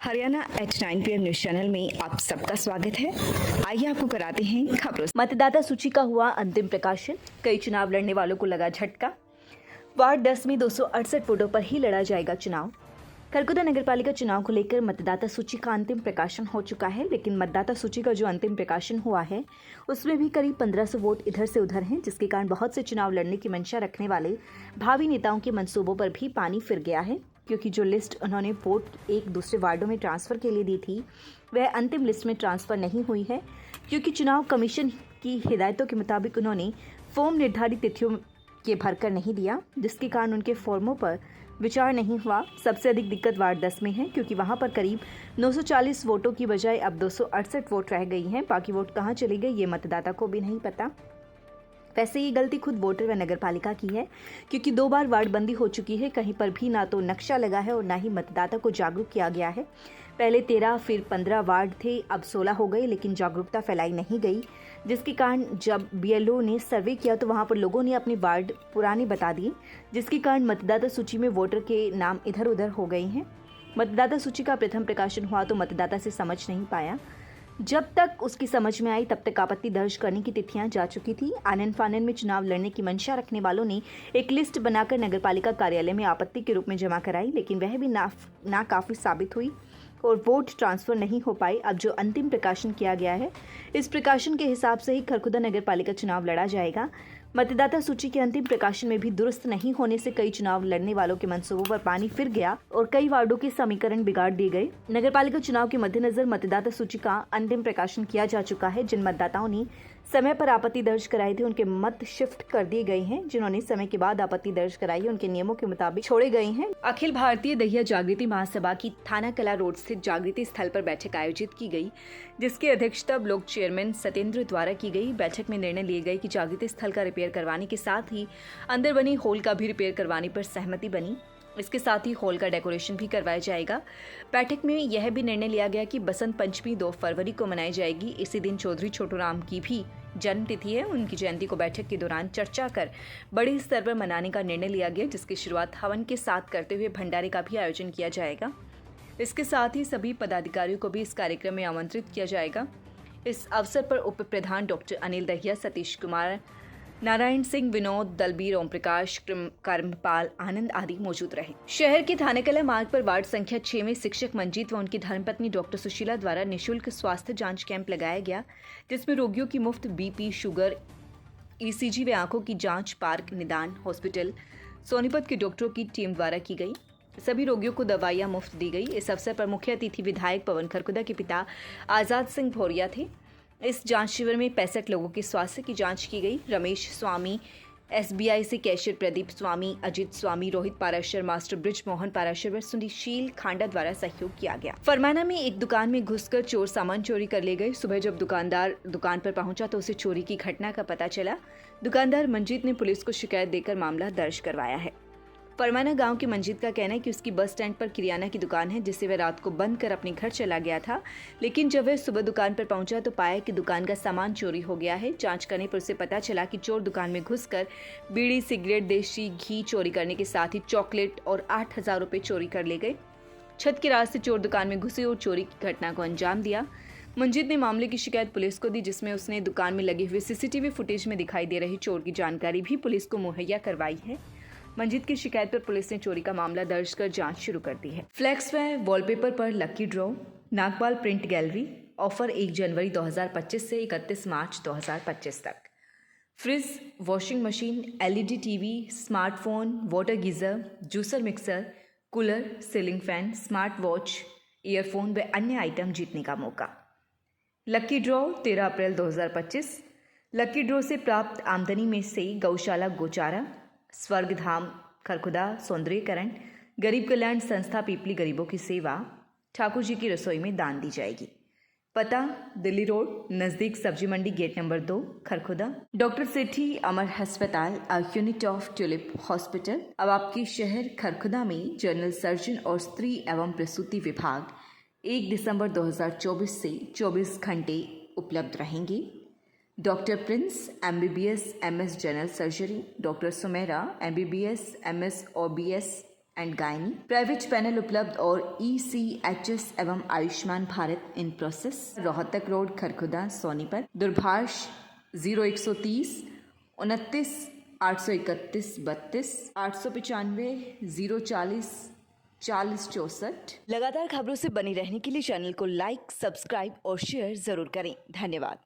Haryana H9 PM news channel में आप सबका स्वागत है। आइए आपको कराते हैं खबरों। मतदाता सूची का हुआ अंतिम प्रकाशन, कई चुनाव लड़ने वालों को लगा झटका। वार्ड 10 में 268 वोटों पर ही लड़ा जाएगा चुनाव। खरगोदा नगरपालिका चुनाव को लेकर मतदाता सूची का अंतिम प्रकाशन हो चुका है, लेकिन मतदाता सूची का जो अंतिम प्रकाशन हुआ है उसमें भी करीब 1500 वोट इधर से उधर हैं, जिसके कारण बहुत से चुनाव लड़ने की मंशा रखने वाले भावी नेताओं के मंसूबों पर भी पानी फिर गया है, क्योंकि जो लिस्ट उन्होंने वोट एक दूसरे वार्डों में ट्रांसफर के लिए दी थी वह अंतिम लिस्ट में ट्रांसफर नहीं हुई है, क्योंकि चुनाव कमीशन की हिदायतों के मुताबिक उन्होंने फॉर्म निर्धारित तिथियों के भरकर नहीं दिया, जिसके कारण उनके फॉर्मों पर विचार नहीं हुआ। सबसे अधिक दिक्कत वार्ड 10 में है, क्योंकि वहां पर करीब 940 वोटों की बजाय अब 268 वोट रह गई हैं। बाकी वोट कहां चले गए ये मतदाता को भी नहीं पता। वैसे ये गलती खुद वोटर व नगरपालिका की है, क्योंकि 2 बार वार्ड बंदी हो चुकी है। कहीं पर भी ना तो नक्शा लगा है और ना ही मतदाता को जागरूक किया गया है। पहले 13 फिर 15 वार्ड थे, अब 16 हो गए, लेकिन जागरूकता फैलाई नहीं गई, जिसके कारण जब BLO ने सर्वे किया तो वहां पर लोगों ने अपने वार्ड पुराने बता दिए, जिसके कारण मतदाता सूची में वोटर के नाम इधर उधर हो गए हैं। मतदाता सूची का प्रथम प्रकाशन हुआ तो मतदाता से समझ नहीं पाया। जब तक उसकी समझ में आई तब तक आपत्ति दर्ज करने की तिथियां जा चुकी थी। आनन फानन में चुनाव लड़ने की मंशा रखने वालों ने एक लिस्ट बनाकर नगरपालिका कार्यालय में आपत्ति के रूप में जमा कराई, लेकिन वह भी नाकाफी साबित हुई और वोट ट्रांसफर नहीं हो पाई। अब जो अंतिम प्रकाशन किया गया है, इस प्रकाशन के हिसाब से ही खरगोदा नगरपालिका चुनाव लड़ा जाएगा। मतदाता सूची के अंतिम प्रकाशन में भी दुरुस्त नहीं होने से कई चुनाव लड़ने वालों के मंसूबों पर पानी फिर गया और कई वार्डों के समीकरण बिगाड़ दिए गए। नगरपालिका चुनाव के मद्देनजर मतदाता सूची का अंतिम प्रकाशन किया जा चुका है। जिन मतदाताओं ने समय पर आपत्ति दर्ज कराई थी उनके मत शिफ्ट कर दिए गए हैं। जिन्होंने समय के बाद आपत्ति दर्ज कराई उनके नियमों के मुताबिक छोड़े गए हैं। अखिल भारतीय दहिया जागृति महासभा की थाना कला रोड स्थित जागृति स्थल पर बैठक आयोजित की गई, जिसकी अध्यक्षता ब्लॉक चेयरमैन सत्येंद्र द्वारा की गई। बैठक में निर्णय लिए गए कि जागृति स्थल का रिपेयर करवाने के साथ ही अंदर बनी हॉल का भी रिपेयर करवाने पर सहमति बनी। इसके साथ ही हॉल का डेकोरेशन भी करवाया जाएगा। बैठक में यह भी निर्णय लिया गया कि बसंत पंचमी 2 फरवरी को मनाई जाएगी। इसी दिन चौधरी छोटूराम की भी जन्म तिथि है। उनकी जयंती को बैठक के दौरान चर्चा कर बड़े स्तर पर मनाने का निर्णय लिया गया, जिसकी शुरुआत हवन के साथ करते हुए भंडारे का भी आयोजन किया जाएगा। इसके साथ ही सभी पदाधिकारियों को भी इस कार्यक्रम में आमंत्रित किया जाएगा। इस अवसर पर उप प्रधान डॉक्टर अनिल दहिया, सतीश कुमार, नारायण सिंह, विनोद, दलबीर, ओम प्रकाश, कर्मपाल, आनंद आदि मौजूद रहे। शहर के थानेकला मार्ग पर वार्ड संख्या 6 में शिक्षक मंजीत व उनकी धर्मपत्नी डॉक्टर सुशीला द्वारा निःशुल्क स्वास्थ्य जांच कैंप लगाया गया, जिसमें रोगियों की मुफ्त BP, शुगर, ECG व आंखों की जांच पार्क निदान हॉस्पिटल सोनीपत के डॉक्टरों की टीम द्वारा की गई। सभी रोगियों को दवाइयां मुफ्त दी गई। इस अवसर पर मुख्य अतिथि विधायक पवन खरकुदा के पिता आजाद सिंह भौरिया थे। इस जांच शिविर में 65 लोगों के स्वास्थ्य की जांच की गई। रमेश स्वामी, SBI से कैशियर प्रदीप स्वामी, अजित स्वामी, रोहित पाराशर, मास्टर ब्रिज मोहन पाराशर व सुनील खांडा द्वारा सहयोग किया गया। फरमाना में एक दुकान में घुसकर चोर सामान चोरी कर ले गए। सुबह जब दुकानदार दुकान पर पहुंचा तो उसे चोरी की घटना का पता चला। दुकानदार मंजीत ने पुलिस को शिकायत देकर मामला दर्ज करवाया है। फरमाना गांव के मंजीत का कहना है कि उसकी बस स्टैंड पर किराना की दुकान है, जिसे वह रात को बंद कर अपने घर चला गया था, लेकिन जब वह सुबह दुकान पर पहुंचा तो पाया कि दुकान का सामान चोरी हो गया है। जांच करने पर उसे पता चला कि चोर दुकान में घुसकर बीड़ी, सिगरेट, देशी घी चोरी करने के साथ ही चॉकलेट और 8000 रुपये चोरी कर ले गए। छत के रास्ते चोर दुकान में घुसे और चोरी की घटना को अंजाम दिया। मंजीत ने मामले की शिकायत पुलिस को दी, जिसमें उसने दुकान में लगे हुए CCTV फुटेज में दिखाई दे रही चोर की जानकारी भी पुलिस को मुहैया करवाई है। मंजीत की शिकायत पर पुलिस ने चोरी का मामला दर्ज कर जांच शुरू कर दी है। फ्लैक्स व वॉलपेपर पर lucky draw, Nagpal print gallery, offer 1 जनवरी 2025 से 31 मार्च 2025 तक। Fridge, washing machine, LED TV, smartphone, water geyser, juicer mixer, cooler, ceiling fan, smart watch, earphone व अन्य आइटम जीतने का मौका। लकी ड्रॉ 13 अप्रैल 2025। लकी ड्रॉ से प्राप्त आमदनी में से गौशाला गोचारा, स्वर्गधाम खरखुदा सौंदर्यकरण, गरीब कल्याण संस्था पीपली गरीबों की सेवा, ठाकुर जी की रसोई में दान दी जाएगी। पता दिल्ली रोड, नज़दीक सब्जी मंडी, गेट नंबर 2, खरखुदा। डॉक्टर सेठी अमर अस्पताल, यूनिट ऑफ ट्यूलिप हॉस्पिटल। अब आपके शहर खरखुदा में जनरल सर्जन और स्त्री एवं प्रसूति विभाग 1 दिसंबर 2024 से 24 घंटे उपलब्ध रहेंगे। Doctor Prince MBBS MS general surgery, doctor Sumera MBBS MS OBS and gynae, private panel उपलब्ध और ECHS एवं Ayushman Bharat in process. Rohtak road, Kharkhoda, Sonipat. दूरभाष 0130 29 831 32 895 040 40 64। लगातार खबरों से बनी रहने के लिए चैनल को लाइक, सब्सक्राइब और शेयर जरूर करें। धन्यवाद।